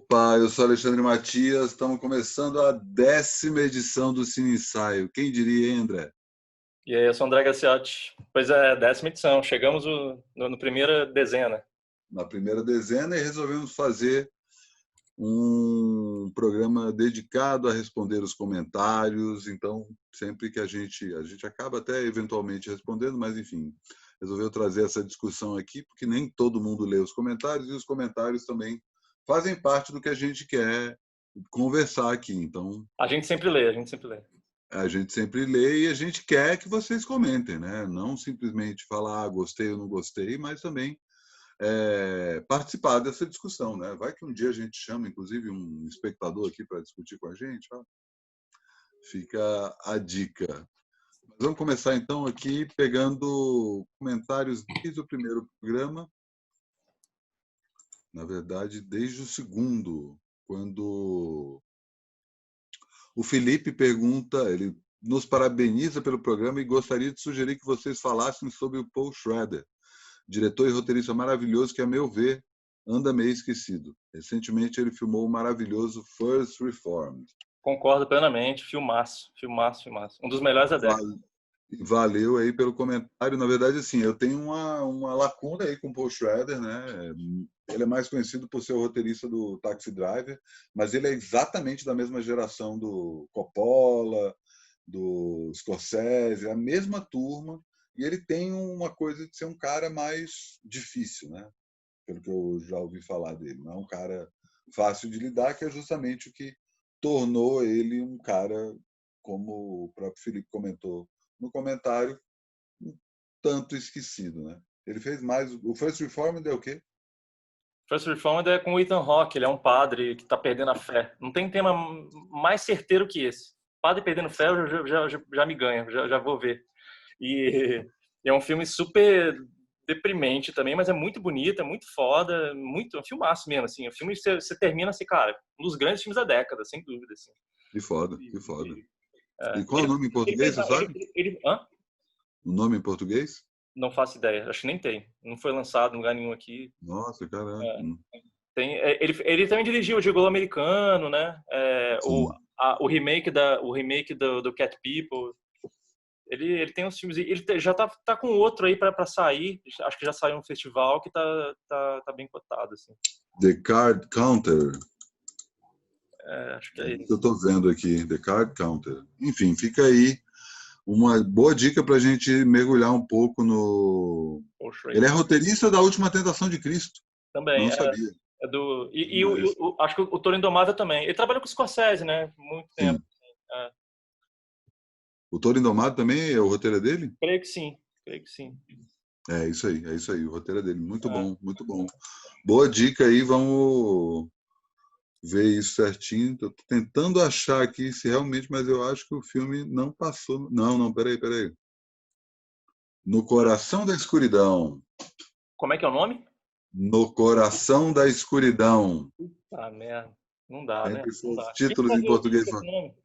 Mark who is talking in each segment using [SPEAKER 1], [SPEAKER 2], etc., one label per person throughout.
[SPEAKER 1] Opa, eu sou Alexandre Matias, estamos começando a 10ª edição do Cine Ensaio. Quem diria, hein, André?
[SPEAKER 2] E aí, eu sou o André Gacciotti. Pois é, 10ª edição. Chegamos no primeira dezena.
[SPEAKER 1] Na primeira dezena e resolvemos fazer um programa dedicado a responder os comentários. Então, sempre que a gente acaba até eventualmente respondendo, mas enfim, resolveu trazer essa discussão aqui, porque nem todo mundo lê os comentários e os comentários também fazem parte do que a gente quer conversar aqui. Então,
[SPEAKER 2] A gente sempre lê, a gente sempre lê.
[SPEAKER 1] a gente sempre lê e a gente quer que vocês comentem, né? Não simplesmente falar gostei ou não gostei, mas também participar dessa discussão, né? Vai que um dia a gente chama, inclusive, um espectador aqui para discutir com a gente. Ó. Fica a dica. Mas vamos começar então aqui pegando comentários desde o primeiro programa, na verdade, desde o segundo, quando o Felipe pergunta, ele nos parabeniza pelo programa e gostaria de sugerir que vocês falassem sobre o Paul Schrader, diretor e roteirista maravilhoso que, a meu ver, anda meio esquecido. Recentemente ele filmou o maravilhoso First Reformed.
[SPEAKER 2] Concordo plenamente. Filmaço, filmaço, filmaço. Um dos melhores da década.
[SPEAKER 1] Valeu aí pelo comentário. Na verdade, assim, eu tenho uma lacuna aí com o Paul Schrader, né? Ele é mais conhecido por ser o roteirista do Taxi Driver, mas ele é exatamente da mesma geração do Coppola, do Scorsese, é a mesma turma, e ele tem uma coisa de ser um cara mais difícil, né? Pelo que eu já ouvi falar dele. Não é um cara fácil de lidar, que é justamente o que tornou ele um cara, como o próprio Felipe comentou no comentário, um tanto esquecido, né? Ele fez mais... O First Reformed é o quê?
[SPEAKER 2] First Reformed é com o Ethan Hawke. Ele é um padre que está perdendo a fé. Não tem tema mais certeiro que esse. Padre perdendo fé, eu já me ganha, já vou ver. E é um filme super deprimente também, mas é muito bonito, é muito foda, muito, é um filmaço mesmo, assim. O filme você termina assim, cara, um dos grandes filmes da década, sem dúvida, assim.
[SPEAKER 1] Que foda,
[SPEAKER 2] E,
[SPEAKER 1] que foda.
[SPEAKER 2] e,
[SPEAKER 1] E qual é o nome em
[SPEAKER 2] ele
[SPEAKER 1] português,
[SPEAKER 2] fez,
[SPEAKER 1] você
[SPEAKER 2] não,
[SPEAKER 1] sabe?
[SPEAKER 2] hã?
[SPEAKER 1] O nome em português?
[SPEAKER 2] Não faço ideia, acho que nem tem. Não foi lançado em lugar nenhum aqui.
[SPEAKER 1] Nossa, caraca.
[SPEAKER 2] É, ele também dirigiu o Gigolo Americano, né?
[SPEAKER 1] Sim.
[SPEAKER 2] O remake do Cat People. Ele tem uns filmes. Ele já tá com outro aí pra sair. Acho que já saiu um festival que tá bem cotado, assim.
[SPEAKER 1] The Card Counter.
[SPEAKER 2] Acho que
[SPEAKER 1] É
[SPEAKER 2] é
[SPEAKER 1] isso que eu
[SPEAKER 2] isso.
[SPEAKER 1] estou vendo aqui, The Card Counter. Enfim, fica aí uma boa dica para a gente mergulhar um pouco no...
[SPEAKER 2] Poxa,
[SPEAKER 1] Ele é roteirista da Última Tentação de Cristo.
[SPEAKER 2] também
[SPEAKER 1] Não sabia.
[SPEAKER 2] é do.
[SPEAKER 1] Mas,
[SPEAKER 2] Acho que o Toro Indomável também. Ele trabalhou com o Scorsese, né? Muito tempo.
[SPEAKER 1] sim.
[SPEAKER 2] É,
[SPEAKER 1] O Toro Indomado também é o roteiro dele?
[SPEAKER 2] creio que sim. Creio que sim.
[SPEAKER 1] É isso aí, é isso aí. O roteiro é dele. Muito
[SPEAKER 2] É.
[SPEAKER 1] bom, muito bom. Boa dica aí, vamos ver isso certinho. Estou tentando achar aqui se realmente, mas eu acho que o filme não passou. Não, não, peraí. No Coração da Escuridão.
[SPEAKER 2] Como é que é o nome?
[SPEAKER 1] No Coração da Escuridão.
[SPEAKER 2] Ah, merda. Não dá, né?
[SPEAKER 1] Sempre
[SPEAKER 2] Não
[SPEAKER 1] os
[SPEAKER 2] dá. Quem
[SPEAKER 1] títulos em
[SPEAKER 2] fazia isso
[SPEAKER 1] português.
[SPEAKER 2] com esse nome?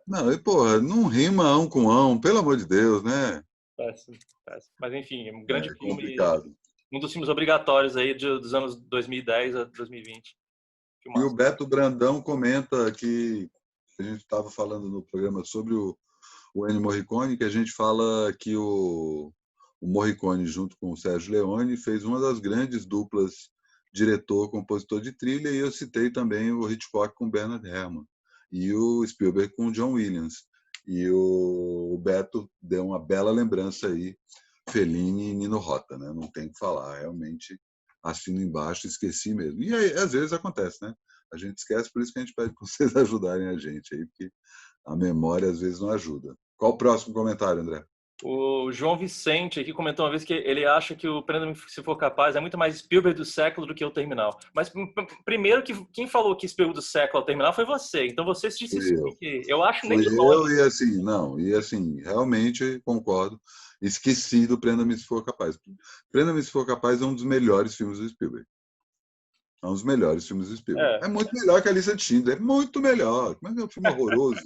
[SPEAKER 1] Não, e porra, não rima ão com ão, pelo amor de Deus, né?
[SPEAKER 2] Péssimo, péssimo. Mas enfim, é um grande
[SPEAKER 1] É
[SPEAKER 2] filme.
[SPEAKER 1] complicado.
[SPEAKER 2] Um dos filmes obrigatórios aí dos anos 2010 a 2020.
[SPEAKER 1] E o
[SPEAKER 2] Filmaço.
[SPEAKER 1] Beto Brandão comenta que a gente estava falando no programa sobre o Ennio Morricone, que a gente fala que o Morricone, junto com o Sérgio Leone, fez uma das grandes duplas diretor-compositor de trilha, e eu citei também o Hitchcock com Bernard Herrmann e o Spielberg com John Williams. E o Beto deu uma bela lembrança aí, Fellini e Nino Rota, né? Não tem o que falar, realmente assino embaixo, esqueci mesmo. E aí, às vezes acontece, né? A gente esquece, por isso que a gente pede para vocês ajudarem a gente aí, porque a memória às vezes não ajuda. Qual o próximo comentário, André?
[SPEAKER 2] O João Vicente aqui comentou uma vez que ele acha que o Prenda-me se for capaz é muito mais Spielberg do século do que o Terminal. Mas primeiro que quem falou que Spielberg do século é o Terminal foi você. Então você se
[SPEAKER 1] Fui eu.
[SPEAKER 2] explique. Eu acho nem
[SPEAKER 1] Fui
[SPEAKER 2] de
[SPEAKER 1] eu
[SPEAKER 2] longe.
[SPEAKER 1] e assim, não, e assim, realmente concordo. Esqueci do Prenda-me se for capaz. Prenda-me se for capaz é um dos melhores filmes do Spielberg. É um dos melhores filmes do Spielberg.
[SPEAKER 2] É,
[SPEAKER 1] É muito melhor que a Lista de Schindler, é muito melhor. Mas é um filme horroroso.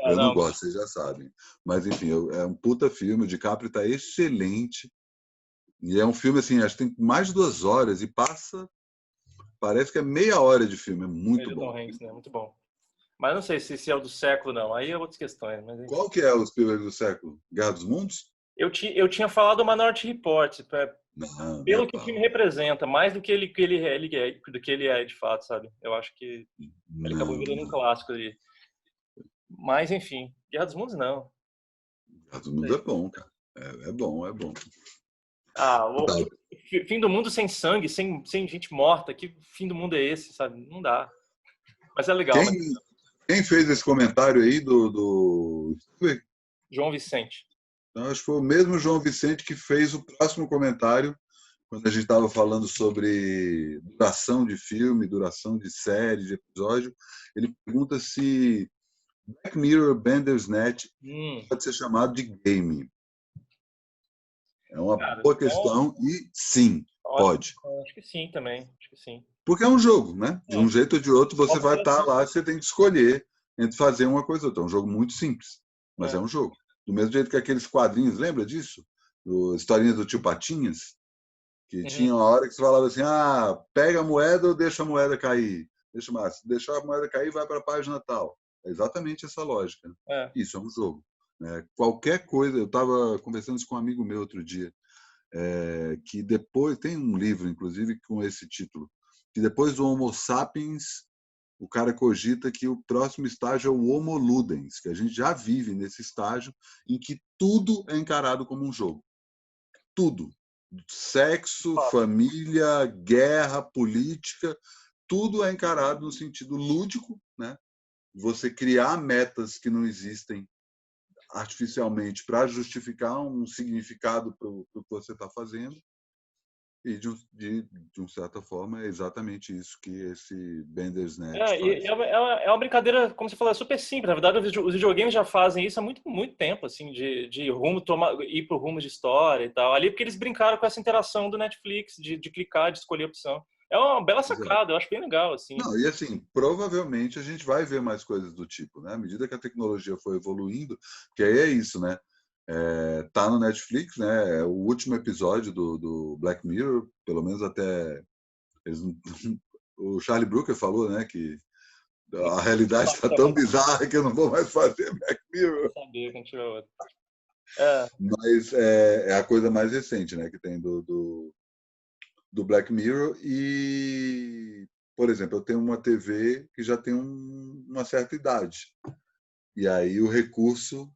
[SPEAKER 1] Eu não
[SPEAKER 2] não.
[SPEAKER 1] gosto, vocês já sabem. Mas enfim, é um puta filme. O DiCaprio está excelente. E é um filme assim, acho que tem mais de 2 horas e passa Parece que é meia hora de filme, é muito
[SPEAKER 2] Ele
[SPEAKER 1] bom.
[SPEAKER 2] Tom Hanks, né? Muito bom. Mas não sei se é o do século, não. Aí é outras questões. Mas, enfim.
[SPEAKER 1] Qual que é o Spielberg do século? Guerra dos Mundos?
[SPEAKER 2] Eu tinha falado o Minority Report,
[SPEAKER 1] Não, nem a
[SPEAKER 2] pelo que o filme
[SPEAKER 1] pau.
[SPEAKER 2] representa, mais do que do que ele é de fato, sabe? Eu acho que ele acabou
[SPEAKER 1] Não,
[SPEAKER 2] virando um
[SPEAKER 1] não.
[SPEAKER 2] clássico ali. Mas, enfim, Guerra dos Mundos, não.
[SPEAKER 1] Guerra dos Mundos é bom, cara. É bom, é bom.
[SPEAKER 2] Ah,
[SPEAKER 1] Tá.
[SPEAKER 2] o fim do mundo sem sangue, sem gente morta. Que fim do mundo é esse, sabe? Não dá. Mas é legal.
[SPEAKER 1] Quem,
[SPEAKER 2] Mas
[SPEAKER 1] quem fez esse comentário aí do Spielberg?
[SPEAKER 2] João Vicente.
[SPEAKER 1] Então, acho que foi o mesmo João Vicente que fez o próximo comentário, quando a gente estava falando sobre duração de filme, duração de série, de episódio. Ele pergunta se Black Mirror Bandersnatch pode ser chamado de game. É uma
[SPEAKER 2] Cara,
[SPEAKER 1] boa
[SPEAKER 2] então,
[SPEAKER 1] questão e sim,
[SPEAKER 2] ótimo.
[SPEAKER 1] pode.
[SPEAKER 2] Acho que sim também. Acho que sim.
[SPEAKER 1] Porque é um jogo, né? De
[SPEAKER 2] É.
[SPEAKER 1] um jeito ou de outro, você
[SPEAKER 2] Óbvio
[SPEAKER 1] vai
[SPEAKER 2] que
[SPEAKER 1] estar lá, você tem que escolher entre fazer uma coisa ou outra. É um jogo muito simples, mas é
[SPEAKER 2] é.
[SPEAKER 1] um jogo. Do mesmo jeito que aqueles quadrinhos, lembra disso? Historinhas do Tio Patinhas, que
[SPEAKER 2] Uhum.
[SPEAKER 1] tinha uma hora que você falava assim: pega a moeda ou deixa a moeda cair. Deixar a moeda cair, vai para a página tal. É exatamente essa lógica. Né?
[SPEAKER 2] É.
[SPEAKER 1] Isso é um jogo. Né? Qualquer coisa, eu estava conversando isso com um amigo meu outro dia, que depois, tem um livro, inclusive, com esse título, que depois do Homo sapiens, o cara cogita que o próximo estágio é o Homo ludens, que a gente já vive nesse estágio em que tudo é encarado como um jogo. Tudo. Sexo, família, guerra, política, tudo é encarado no sentido lúdico, né? Você criar metas que não existem artificialmente para justificar um significado para o que você está fazendo. E, de uma certa forma, é exatamente isso que esse Bandersnatch
[SPEAKER 2] E
[SPEAKER 1] faz.
[SPEAKER 2] é uma brincadeira, como você falou, é super simples. Na verdade, os videogames já fazem isso há muito, muito tempo, assim, de ir pro rumo de história e tal. Ali porque eles brincaram com essa interação do Netflix, de clicar, de escolher a opção. É uma bela
[SPEAKER 1] Exato.
[SPEAKER 2] sacada, eu acho bem legal, assim.
[SPEAKER 1] Não, e assim, provavelmente a gente vai ver mais coisas do tipo, né? À medida que a tecnologia for evoluindo, que aí é isso, né? Tá no Netflix, né? É o último episódio do Black Mirror, pelo menos até eles o Charlie Brooker falou, né, que a realidade está tão bizarra que eu não vou mais fazer Black Mirror.
[SPEAKER 2] Saber quando tiver outro. É.
[SPEAKER 1] Mas é a coisa mais recente, né, que tem do Black Mirror. E, por exemplo, eu tenho uma TV que já tem uma certa idade. E aí o recurso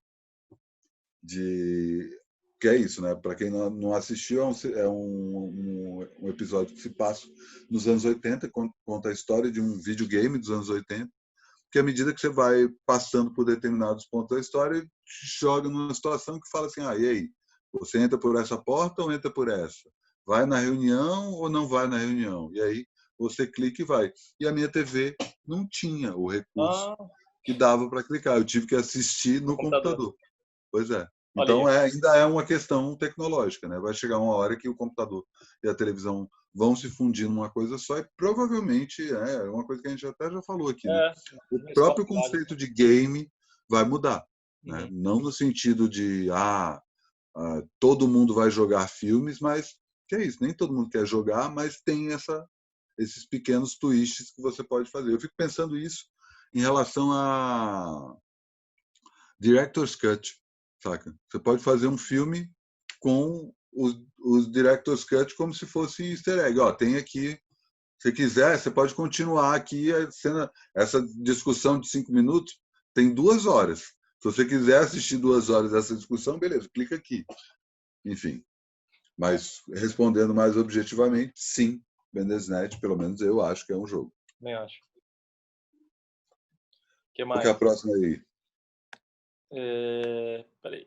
[SPEAKER 1] de... Que é isso, né? Para quem não assistiu, um episódio que se passa nos anos 80, conta a história de um videogame dos anos 80, que à medida que você vai passando por determinados pontos da história, te joga numa situação que fala assim, e aí? Você entra por essa porta ou entra por essa? Vai na reunião ou não vai na reunião? E aí você clica e vai. E a minha TV não tinha o recurso
[SPEAKER 2] Ah,
[SPEAKER 1] que dava para clicar. Eu tive que assistir
[SPEAKER 2] no
[SPEAKER 1] no
[SPEAKER 2] computador.
[SPEAKER 1] computador. Pois é.
[SPEAKER 2] Olha
[SPEAKER 1] Então,
[SPEAKER 2] aí.
[SPEAKER 1] ainda é uma questão tecnológica, né? Vai chegar uma hora que o computador e a televisão vão se fundir numa coisa só e provavelmente é uma coisa que a gente até já falou aqui, né?
[SPEAKER 2] É,
[SPEAKER 1] O
[SPEAKER 2] espaço
[SPEAKER 1] próprio
[SPEAKER 2] válido.
[SPEAKER 1] conceito de game vai mudar, né?
[SPEAKER 2] Uhum.
[SPEAKER 1] Não no sentido de todo mundo vai jogar filmes, mas que é isso, nem todo mundo quer jogar, mas tem esses pequenos twists que você pode fazer. Eu fico pensando isso em relação a Director's Cut, saca? Você pode fazer um filme com os Director's Cut como se fosse easter egg. Ó, tem aqui, se quiser, você pode continuar aqui a cena, essa discussão de 5 minutos tem 2 horas. Se você quiser assistir 2 horas dessa discussão, beleza, clica aqui. Enfim, mas respondendo mais objetivamente, sim, Bandersnatch, pelo menos eu acho que é um jogo.
[SPEAKER 2] Nem acho. O que
[SPEAKER 1] Qual que é a
[SPEAKER 2] mais?
[SPEAKER 1] próxima aí?
[SPEAKER 2] Peraí.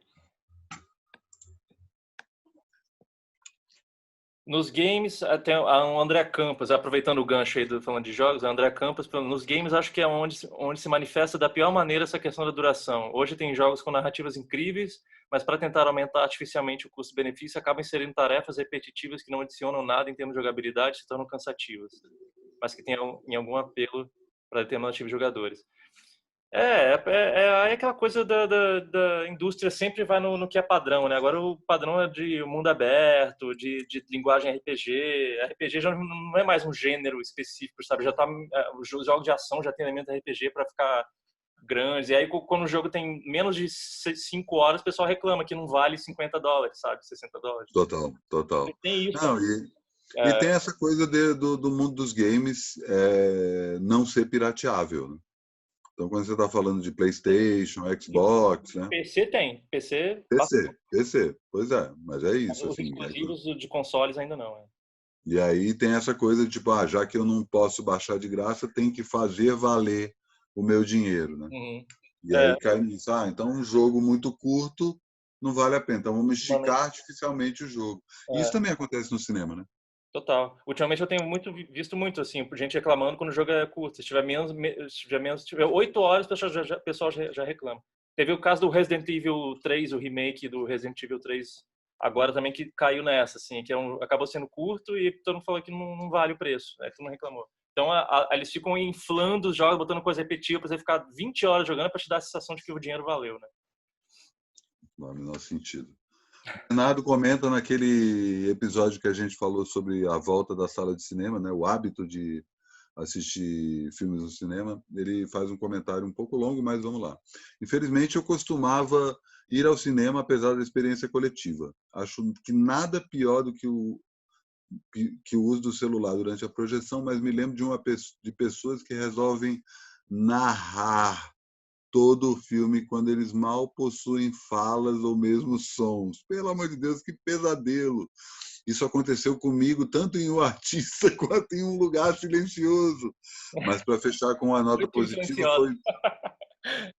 [SPEAKER 2] Nos games, tem o André Campos, aproveitando o gancho aí falando de jogos, o André Campos, nos games acho que é onde se manifesta da pior maneira essa questão da duração. Hoje tem jogos com narrativas incríveis, mas para tentar aumentar artificialmente o custo-benefício, acabam inserindo tarefas repetitivas que não adicionam nada em termos de jogabilidade e se tornam cansativas, mas que tenham em algum apelo para determinado tipo de jogadores. É aquela coisa da indústria sempre vai no que é padrão, né? Agora o padrão é de mundo aberto, de linguagem RPG. RPG já não é mais um gênero específico, sabe? Já tá, os jogos de ação já tem elemento RPG para ficar grandes. E aí quando o jogo tem menos de 5 horas, o pessoal reclama que não vale $50, sabe? $60.
[SPEAKER 1] Total, total.
[SPEAKER 2] Tem isso
[SPEAKER 1] Não,
[SPEAKER 2] também.
[SPEAKER 1] e tem essa coisa do mundo dos games não ser pirateável, né? Então, quando você está falando de PlayStation, Xbox, né?
[SPEAKER 2] PC tem. PC,
[SPEAKER 1] PC, pois é, mas é isso,
[SPEAKER 2] os
[SPEAKER 1] assim.
[SPEAKER 2] exclusivos de consoles ainda não.
[SPEAKER 1] E aí tem essa coisa de, tipo, já que eu não posso baixar de graça, tem que fazer valer o meu dinheiro, né?
[SPEAKER 2] Uhum.
[SPEAKER 1] E
[SPEAKER 2] É,
[SPEAKER 1] aí cai nisso, então um jogo muito curto não vale a pena, então vamos
[SPEAKER 2] ultimamente,
[SPEAKER 1] esticar artificialmente o jogo. Isso
[SPEAKER 2] é,
[SPEAKER 1] também acontece no cinema, né?
[SPEAKER 2] total. Ultimamente eu tenho visto muito assim, gente reclamando quando o jogo é curto. Se tiver se tiver 8 horas, o pessoal já reclama. Teve o caso do Resident Evil 3, o remake do Resident Evil 3, agora também que caiu nessa, assim, que acabou sendo curto e todo mundo falou que não vale o preço, né? Todo mundo reclamou. Então eles ficam inflando os jogos, botando coisa repetitiva pra você ficar 20 horas jogando pra te dar a sensação de que o dinheiro valeu, né?
[SPEAKER 1] Não faz o menor sentido. O Bernardo comenta naquele episódio que a gente falou sobre a volta da sala de cinema, né? O hábito de assistir filmes no cinema. Ele faz um comentário um pouco longo, mas vamos lá. Infelizmente, eu costumava ir ao cinema apesar da experiência coletiva. Acho que nada pior do que o uso do celular durante a projeção, mas me lembro de pessoas que resolvem narrar todo o filme quando eles mal possuem falas ou mesmo sons. Pelo amor de Deus, que pesadelo! Isso aconteceu comigo tanto em O Artista quanto em Um Lugar Silencioso. Mas para fechar com a nota
[SPEAKER 2] Muito
[SPEAKER 1] positiva
[SPEAKER 2] silenciosa.
[SPEAKER 1] foi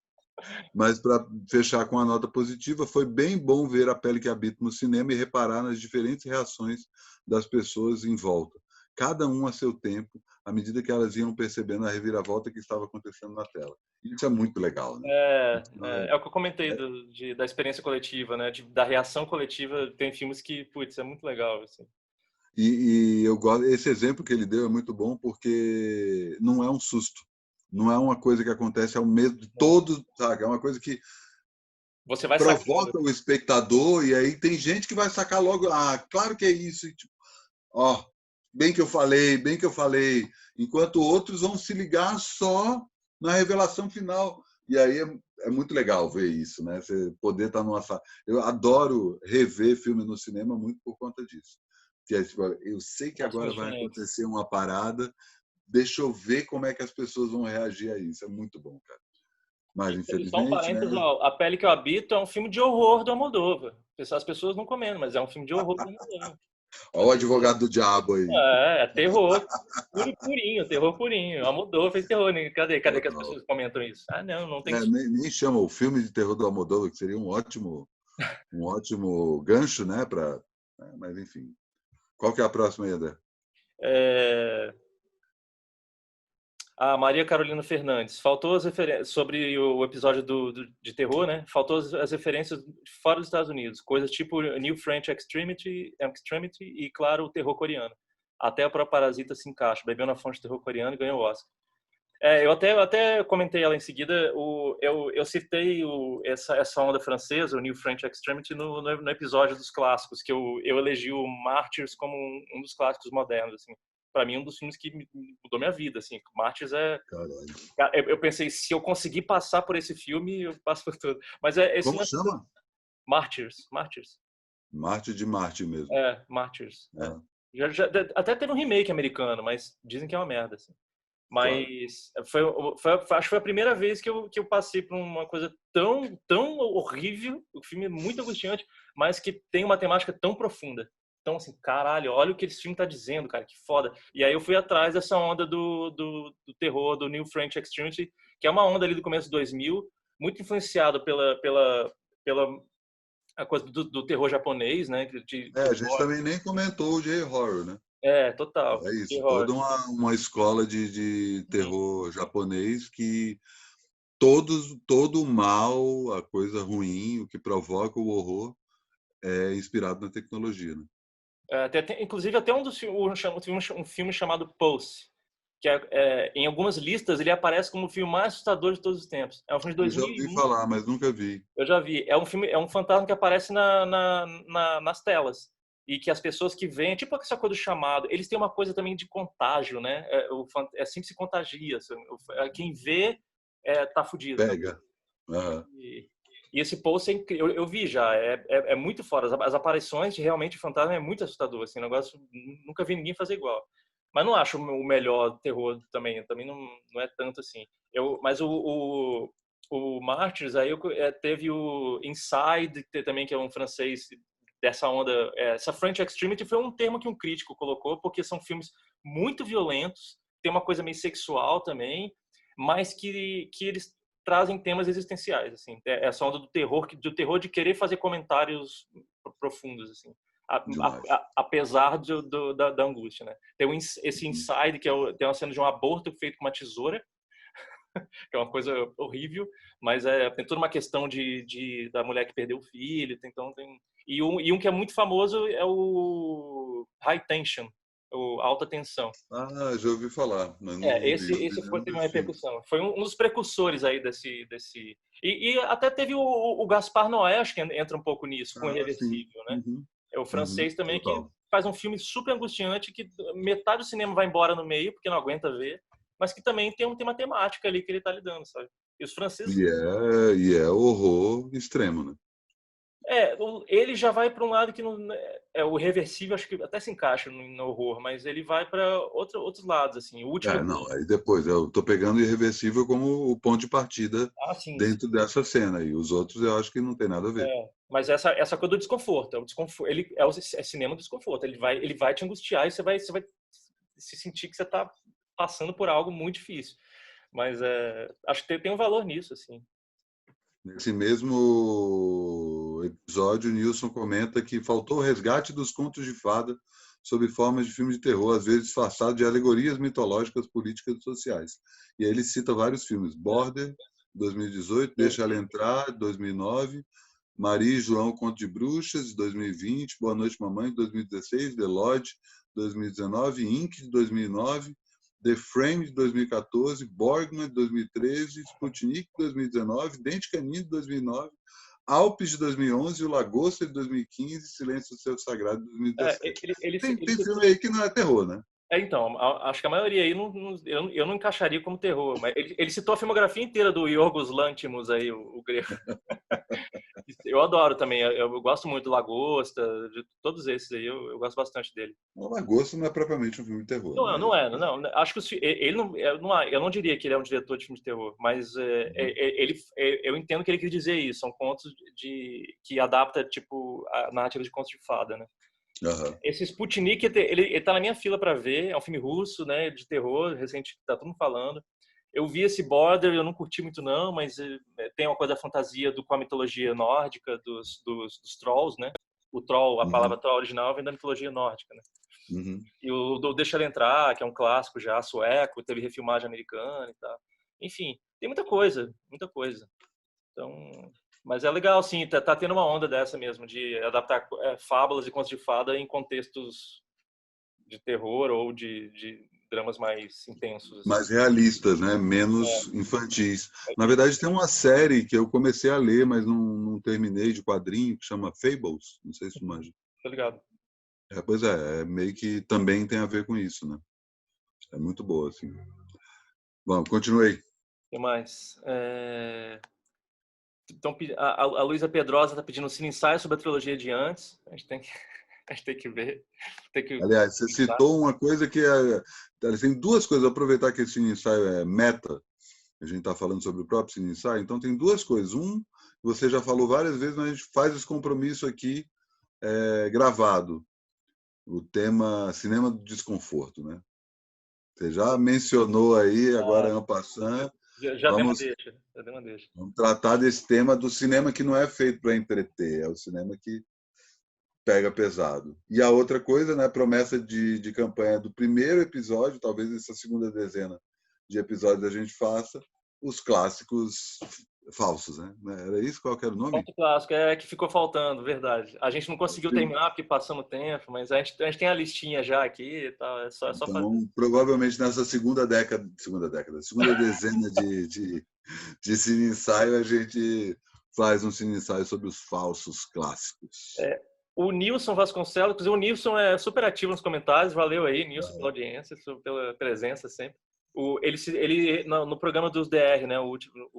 [SPEAKER 1] mas para fechar com a nota positiva, foi bem bom ver A Pele que Habito no cinema e reparar nas diferentes reações das pessoas em volta. Cada um a seu tempo, à medida que elas iam percebendo a reviravolta que estava acontecendo na tela. Isso é muito legal, né?
[SPEAKER 2] É o que eu comentei da experiência coletiva, né? Da reação coletiva. Tem filmes que, putz, é muito legal. Assim.
[SPEAKER 1] E eu gosto, esse exemplo que ele deu é muito bom porque não é um susto, não é uma coisa que acontece ao mesmo de todos, sabe? É uma coisa que
[SPEAKER 2] Você vai sacando.
[SPEAKER 1] provoca o espectador e aí tem gente que vai sacar logo, claro que é isso, e, tipo, ó, bem que eu falei, enquanto outros vão se ligar só na revelação final. E aí é muito legal ver isso, né? Você poder estar numa sala. Eu adoro rever filme no cinema muito por conta disso. Que é, tipo, eu sei que
[SPEAKER 2] Nossa,
[SPEAKER 1] agora
[SPEAKER 2] meus
[SPEAKER 1] vai
[SPEAKER 2] diferentes.
[SPEAKER 1] acontecer uma parada, deixa eu ver como é que as pessoas vão reagir a isso. É muito bom, cara. Mas,
[SPEAKER 2] E só um
[SPEAKER 1] infelizmente, né?
[SPEAKER 2] parênteses, ó, A Pele que Eu Habito é um filme de horror do Almodóvar. As pessoas não comendo, mas é um filme de horror do Almodóvar.
[SPEAKER 1] Olha o advogado do diabo aí.
[SPEAKER 2] É terror. Puro, purinho, terror purinho. Almodóvar fez terror. Né? Cadê que as
[SPEAKER 1] Total.
[SPEAKER 2] pessoas comentam isso? Ah, não tem.
[SPEAKER 1] Nem chama o filme de terror do Almodóvar, que seria um ótimo gancho, né? Mas, enfim. Qual que é a próxima aí, André?
[SPEAKER 2] É... A Maria Carolina Fernandes. Faltou as referências sobre o episódio de terror, né? Faltou as referências fora dos Estados Unidos. Coisas tipo New French Extremity e, claro, o terror coreano. Até a própria Parasita se encaixa. Bebeu na fonte do terror coreano e ganhou o Oscar. Eu até comentei ela em seguida. Eu citei essa onda francesa, o New French Extremity, no episódio dos clássicos, que eu elegi o Martyrs como um dos clássicos modernos. Assim. Para mim, um dos filmes que mudou minha vida. Assim. Martyrs é.
[SPEAKER 1] Caralho.
[SPEAKER 2] Eu pensei, se eu conseguir passar por esse filme, eu passo por tudo. Mas esse
[SPEAKER 1] Como
[SPEAKER 2] lance
[SPEAKER 1] chama?
[SPEAKER 2] Martyrs.
[SPEAKER 1] Marte de Marte mesmo.
[SPEAKER 2] Martyrs. É.
[SPEAKER 1] É,
[SPEAKER 2] Até teve um remake americano, mas dizem que é uma merda. Assim.
[SPEAKER 1] claro.
[SPEAKER 2] Mas acho que foi a primeira vez que eu passei por uma coisa tão horrível. O filme é muito angustiante, mas que tem uma temática tão profunda. Então, assim, caralho, olha o que esse filme tá dizendo, cara, que foda. E aí eu fui atrás dessa onda do terror, do New French Extremity, que é uma onda ali do começo de 2000, muito influenciado pela a coisa do terror japonês, né?
[SPEAKER 1] A gente também nem comentou o J-Horror, né?
[SPEAKER 2] Total.
[SPEAKER 1] É isso,
[SPEAKER 2] Terror.
[SPEAKER 1] toda uma escola de terror japonês que todo o mal, a coisa ruim, o que provoca o horror, é inspirado na tecnologia, né?
[SPEAKER 2] Inclusive, até um dos filmes, um filme chamado Pulse, que em algumas listas ele aparece como o filme mais assustador de todos os tempos. É um filme de
[SPEAKER 1] Eu já ouvi
[SPEAKER 2] 2001.
[SPEAKER 1] falar, mas nunca vi.
[SPEAKER 2] Eu já vi. É um fantasma que aparece nas telas. E que as pessoas que veem, tipo essa coisa do chamado, eles têm uma coisa também de contágio, né? Sempre se contagia. Quem vê tá fudido.
[SPEAKER 1] Pega. Aham.
[SPEAKER 2] E esse post eu vi já, é muito fora. As aparições de realmente fantasma é muito assustador. Assim, negócio, nunca vi ninguém fazer igual. Mas não acho o melhor terror também. Também não é tanto assim. Mas o Martyrs, aí teve o Inside, também, que é um francês dessa onda. Essa French Extremity foi um termo que um crítico colocou, porque são filmes muito violentos, tem uma coisa meio sexual também, mas que eles trazem temas existenciais, assim. Essa onda do terror de querer fazer comentários profundos, assim. Apesar da angústia, né? Tem esse Inside, que tem uma cena de um aborto feito com uma tesoura, que é uma coisa horrível, mas tem toda uma questão da mulher que perdeu o filho, então e um que é muito famoso é o High Tension, o Alta Tensão.
[SPEAKER 1] Ah, já ouvi falar, mas não vi.
[SPEAKER 2] Esse teve uma repercussão. Foi um dos precursores aí desse. E até teve o Gaspar Noé, acho que entra um pouco nisso, com
[SPEAKER 1] Sim.
[SPEAKER 2] Irreversível, né?
[SPEAKER 1] Uhum.
[SPEAKER 2] É o francês também que
[SPEAKER 1] Total.
[SPEAKER 2] faz um filme super angustiante, que metade do cinema vai embora no meio, porque não aguenta ver, mas que também tem uma temática ali que ele tá lidando, sabe? E os franceses...
[SPEAKER 1] E é horror extremo, né?
[SPEAKER 2] Ele já vai para um lado que não o Irreversível, acho que até se encaixa no horror, mas ele vai para outros lados, assim. O último...
[SPEAKER 1] Não, aí depois eu tô pegando Irreversível como o ponto de partida
[SPEAKER 2] sim.
[SPEAKER 1] dentro dessa cena, e os outros eu acho que não tem nada a ver.
[SPEAKER 2] Mas essa coisa do desconforto, ele é cinema do desconforto, ele vai te angustiar e você vai se sentir que você está passando por algo muito difícil. Mas acho que tem um valor nisso, assim.
[SPEAKER 1] Nesse mesmo episódio, o Nilson comenta que faltou o resgate dos contos de fada sob formas de filme de terror, às vezes disfarçado de alegorias mitológicas, políticas e sociais. E aí ele cita vários filmes: Border, 2018, Deixa Ela Entrar, 2009, Maria e João, Conto de Bruxas, 2020, Boa Noite Mamãe, 2016, The Lodge, 2019, Inc, de 2009, The Frame, de 2014, Borgman, de 2013, Sputnik, de 2019, Dente Canino, de 2009, Alpes, de 2011, O Lagosta, de 2015, Silêncio do Céu Sagrado, de 2017. Tem filme aí que não é terror, né?
[SPEAKER 2] Então, acho que a maioria aí eu não encaixaria como terror, mas ele citou a filmografia inteira do Yorgos Lanthimos aí, o grego. Eu adoro também, eu gosto muito do Lagosta, de todos esses aí, eu gosto bastante dele.
[SPEAKER 1] O Lagosta não é propriamente um filme de terror.
[SPEAKER 2] Não. Acho que ele eu não diria que ele é um diretor de filme de terror, mas eu entendo que ele quer dizer isso. São contos que adapta tipo a narrativa de contos de fada, né?
[SPEAKER 1] Uhum.
[SPEAKER 2] Esse Sputnik, ele tá na minha fila para ver. É um filme russo, né? De terror, recente, tá todo mundo falando. Eu vi esse Border, eu não curti muito não, mas tem uma coisa da fantasia com a mitologia nórdica dos trolls, né? O troll, a palavra troll original vem da mitologia nórdica, né?
[SPEAKER 1] Uhum.
[SPEAKER 2] E o Deixa Ela Entrar, que é um clássico já, sueco, teve refilmagem americana e tal. Enfim, tem muita coisa, muita coisa. Então, mas é legal, sim, tá tendo uma onda dessa mesmo, de adaptar fábulas e contos de fada em contextos de terror ou de dramas mais intensos. Assim.
[SPEAKER 1] Mais realistas, né? Menos infantis. Na verdade, tem uma série que eu comecei a ler, mas não terminei, de quadrinho, que chama Fables. Não sei se tu manja.
[SPEAKER 2] Tô ligado.
[SPEAKER 1] Pois é, meio que também tem a ver com isso, né? É muito boa, assim. Bom, continuei.
[SPEAKER 2] O que mais? Então, a Luísa Pedrosa está pedindo um cine ensaio sobre a trilogia de antes. A gente tem que ver.
[SPEAKER 1] Aliás, você citou uma coisa que tem duas coisas. Aproveitar que esse cine ensaio é meta, a gente está falando sobre o próprio cine ensaio, então tem duas coisas. Você já falou várias vezes, mas a gente faz esse compromisso aqui gravado. O tema cinema do desconforto, né? Você já mencionou aí, agora en passant.
[SPEAKER 2] Já dei uma deixa.
[SPEAKER 1] Vamos tratar desse tema do cinema que não é feito para entreter, é o cinema que pega pesado. E a outra coisa, né, promessa de campanha do primeiro episódio, talvez essa segunda dezena de episódios a gente faça, os clássicos falsos, né? Era isso? Qual que era o nome?
[SPEAKER 2] Ponto clássico, é que ficou faltando, verdade. A gente não conseguiu terminar porque passamos tempo, mas a gente tem a listinha já aqui e tal, é só fazer.
[SPEAKER 1] Então, provavelmente nessa segunda dezena de cine ensaio, a gente faz um cine ensaio sobre os falsos clássicos.
[SPEAKER 2] O Nilson Vasconcelos, inclusive o Nilson é super ativo nos comentários, valeu aí, Nilson, pela audiência, pela presença sempre. Ele no programa dos DR, né, o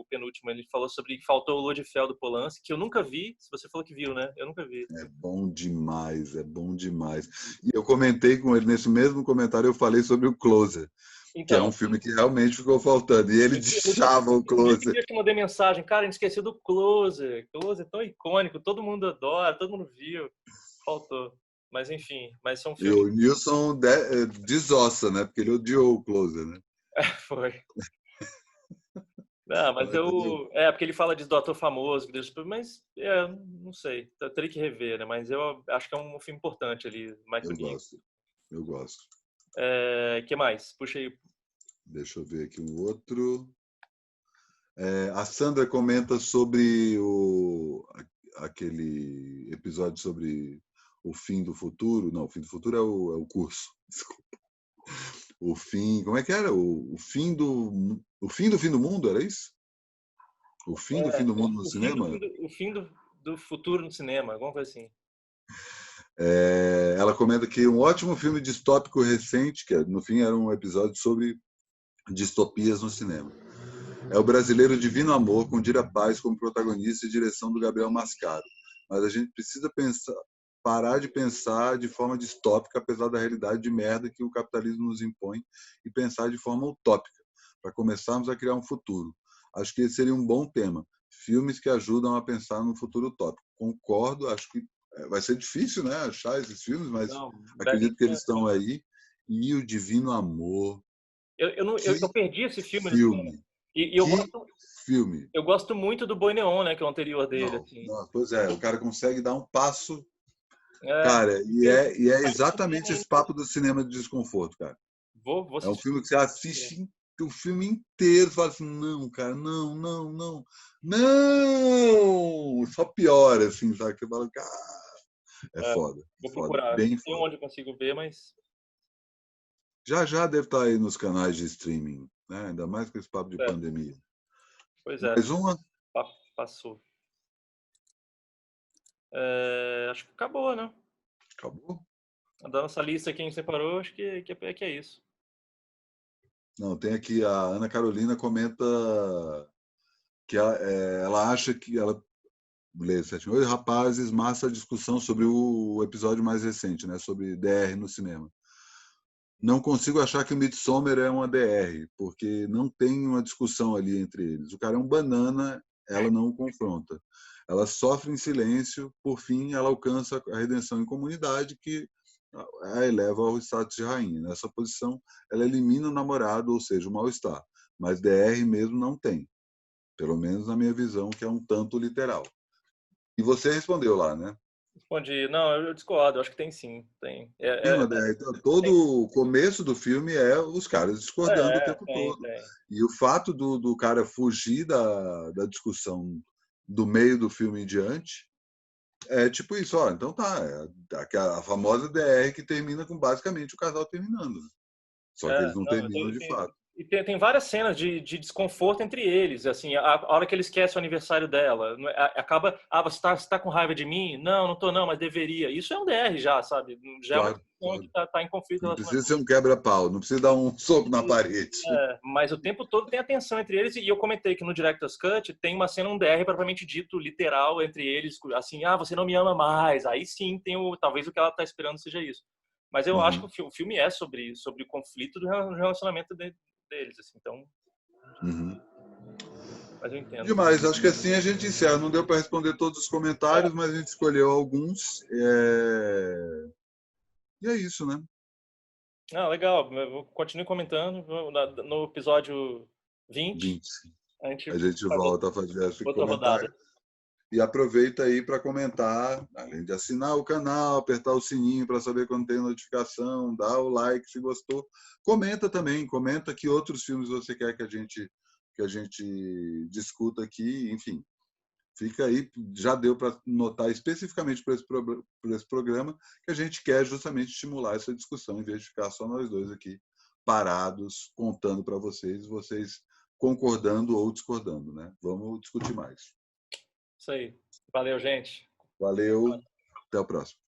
[SPEAKER 2] penúltimo, ele falou sobre que faltou o Ludifel do Polanski, que eu nunca vi. Se você falou que viu, né? Eu nunca vi.
[SPEAKER 1] É bom demais, é bom demais. E eu comentei com ele, nesse mesmo comentário, eu falei sobre o Closer, que é um
[SPEAKER 2] Então,
[SPEAKER 1] filme que realmente ficou faltando. E ele deixava o Closer.
[SPEAKER 2] eu te mandei mensagem, cara, a gente esqueceu do Closer. Closer é tão icônico, todo mundo adora, todo mundo viu. Faltou. Mas enfim, mas são
[SPEAKER 1] E
[SPEAKER 2] filmes.
[SPEAKER 1] o Nilson desossa, né? Porque ele odiou o Closer, né?
[SPEAKER 2] Foi. Não, mas porque ele fala de Doutor Famoso, mas não sei, eu teria que rever, né? Mas eu acho que é um filme importante ali, Michael Keaton.
[SPEAKER 1] Eu gosto.
[SPEAKER 2] Que mais? Puxa aí.
[SPEAKER 1] Deixa eu ver aqui um outro. A Sandra comenta sobre aquele episódio sobre o fim do futuro. Não, o fim do futuro é o curso. Desculpa. O fim, como é que era? O fim do fim do mundo, era isso? O fim do fim do mundo no cinema?
[SPEAKER 2] O fim do futuro no cinema, alguma coisa assim.
[SPEAKER 1] Ela comenta que um ótimo filme distópico recente, que no fim era um episódio sobre distopias no cinema. É o brasileiro Divino Amor, com Dira Paz como protagonista e direção do Gabriel Mascaro. Mas a gente precisa parar de pensar de forma distópica, apesar da realidade de merda que o capitalismo nos impõe, e pensar de forma utópica, para começarmos a criar um futuro. Acho que esse seria um bom tema. Filmes que ajudam a pensar no futuro utópico. Concordo, acho que vai ser difícil, né, achar esses filmes, mas acredito que eles estão aí. E o Divino Amor.
[SPEAKER 2] Eu perdi esse filme.
[SPEAKER 1] Filme.
[SPEAKER 2] Eu gosto muito do Boi Neon, né, que é o anterior dele. Assim.
[SPEAKER 1] Pois é, o cara consegue dar um passo. Cara, e é exatamente esse papo do cinema de desconforto, cara.
[SPEAKER 2] Vou
[SPEAKER 1] é um filme que você assiste o filme inteiro e fala assim, não, cara, não. Só piora, assim, sabe? Você fala, cara, foda.
[SPEAKER 2] Vou procurar.
[SPEAKER 1] Bem
[SPEAKER 2] foda. Tem onde eu consigo ver, mas...
[SPEAKER 1] Já deve estar aí nos canais de streaming, né? Ainda mais com esse papo de pandemia.
[SPEAKER 2] Pois é.
[SPEAKER 1] Mais uma?
[SPEAKER 2] Passou. Acho que acabou, né?
[SPEAKER 1] Acabou?
[SPEAKER 2] Da nossa lista que a gente separou, acho que é isso.
[SPEAKER 1] Não, tem aqui a Ana Carolina comenta que ela acha que ela lê 78 rapazes, massa discussão sobre o episódio mais recente, né, sobre DR no cinema. Não consigo achar que o Midsommar é uma DR, porque não tem uma discussão ali entre eles. O cara é um banana, ela não o confronta. Ela sofre em silêncio, por fim ela alcança a redenção em comunidade, que a eleva ao status de rainha. Nessa posição, ela elimina o namorado, ou seja, o mal-estar. Mas DR mesmo não tem. Pelo menos na minha visão, que é um tanto literal. E você respondeu lá, né?
[SPEAKER 2] Respondi. Não, eu discordo. Acho que tem sim. Tem.
[SPEAKER 1] Todo o começo do filme é os caras discordando o tempo todo.
[SPEAKER 2] Tem.
[SPEAKER 1] E o fato do cara fugir da discussão do meio do filme em diante é tipo isso, ó, então tá, a famosa DR que termina com basicamente o casal terminando. Só que eles não terminam de fato.
[SPEAKER 2] E tem várias cenas de desconforto entre eles, assim, a hora que ele esquece o aniversário dela, acaba, você tá com raiva de mim? Não tô não, mas deveria. Isso é um DR já, sabe? Já é uma questão que tá em conflito.
[SPEAKER 1] Não precisa ser um quebra-pau, não precisa dar um soco na parede.
[SPEAKER 2] Mas o tempo todo tem a tensão entre eles, e eu comentei que no Director's Cut tem uma cena, um DR propriamente dito, literal, entre eles, assim, você não me ama mais. Aí sim, talvez o que ela tá esperando seja isso. Mas eu acho que o filme é sobre o conflito do relacionamento deles, assim, então... Mas eu entendo.
[SPEAKER 1] Demais, acho que assim a gente encerra. Não deu para responder todos os comentários, mas a gente escolheu alguns. E é isso, né?
[SPEAKER 2] Legal. Continue comentando. No episódio 20.
[SPEAKER 1] A gente volta a fazer esse comentário. E aproveita aí para comentar, além de assinar o canal, apertar o sininho para saber quando tem notificação, dá o like se gostou. Comenta também, comenta que outros filmes você quer que a gente que a gente discuta aqui, enfim. Fica aí, já deu para notar especificamente para esse programa que a gente quer justamente estimular essa discussão, em vez de ficar só nós dois aqui parados, contando para vocês, vocês concordando ou discordando, né? Vamos discutir mais.
[SPEAKER 2] Isso aí. Valeu, gente.
[SPEAKER 1] Valeu, até o próximo.